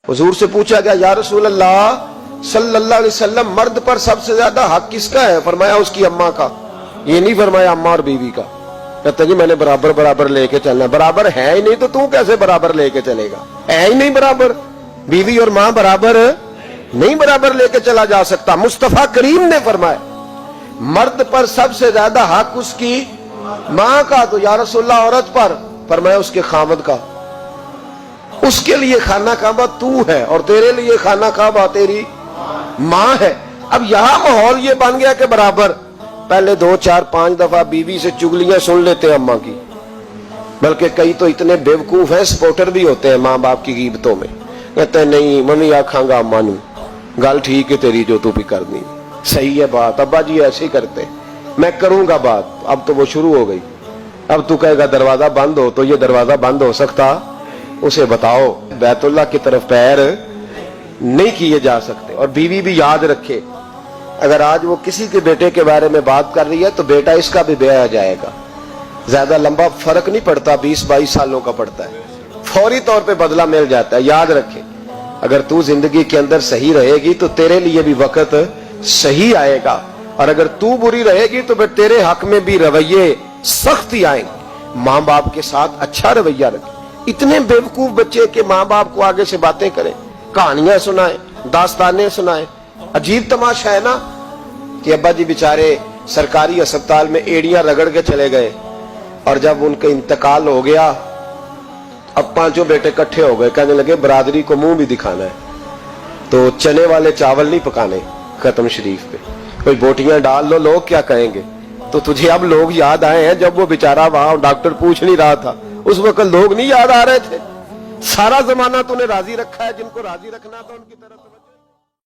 हुजूर से पूछा गया, या रसूल अल्लाह सल्लल्लाहु अलैहि वसल्लम, मर्द पर सबसे ज्यादा हक किसका है? फरमाया उसकी अम्मा का। ये नहीं फरमाया अम्मा और बीवी का। कहते जी मैंने बराबर बराबर लेके चलना। बराबर है ही नहीं तो तू कैसे बराबर लेके चलेगा? है ही नहीं बराबर। बीवी और माँ बराबर नहीं, बराबर लेके चला जा सकता। मुस्तफा करीम ने फरमाया मर्द पर सबसे ज्यादा हक उसकी माँ का। तो या रसूलल्लाह औरत पर? फरमाया उसके खामद का। उसके लिए खाना काबा तू है और तेरे लिए खाना काबा तेरी माँ है। अब यहां माहौल ये बन गया कि बराबर। पहले 2, 4, 5 दफा बीवी से चुगलियां सुन लेते हैं अम्मा की, बल्कि कई तो इतने बेवकूफ हैं, सपोर्टर भी होते हैं माँ बाप की गिबतों में। कहते हैं नहीं मम्मी आखांगा अम्मा नू, गल ठीक है तेरी जो तू भी करनी, सही है बात, अब्बा जी ऐसे ही करते, मैं करूंगा बात। अब तो वो शुरू हो गई। अब तू कहेगा दरवाजा बंद हो, तो ये दरवाजा बंद हो सकता? उसे बताओ बैतुल्लाह की तरफ पैर नहीं किए जा सकते। और बीवी भी याद रखे, अगर आज वो किसी के बेटे के बारे में बात कर रही है तो बेटा इसका भी ब्याह जाएगा। ज्यादा लंबा फर्क नहीं पड़ता, 20-22 सालों का पड़ता है, फौरी तौर पे बदला मिल जाता है। याद रखे, अगर तू जिंदगी के अंदर सही रहेगी तो तेरे लिए भी वक्त सही आएगा, और अगर तू बुरी रहेगी तो फिर तेरे हक में भी रवैये सख्त ही आएंगे। माँ बाप के साथ अच्छा रवैया रखे। इतने बेवकूफ बच्चे के माँ बाप को आगे से बातें करें, कहानियां सुनाएं, दास्तानें सुनाएं। अजीब तमाशा है ना कि अब्बा जी बेचारे सरकारी अस्पताल में एड़ियां रगड़ के चले गए, और जब उनका इंतकाल हो गया अब 5 बेटे इकट्ठे हो गए, कहने लगे बरादरी को मुंह भी दिखाना है, तो चने वाले चावल नहीं पकाने खत्म शरीफ पे, कोई बोटियां डाल लो, लोग क्या कहेंगे? तो तुझे अब लोग याद आए हैं जब वो बेचारा वहां डॉक्टर पूछ नहीं रहा था, उस वक्त लोग नहीं याद आ रहे थे? सारा जमाना तूने राजी रखा है, जिनको राजी रखना था उनकी तरफ।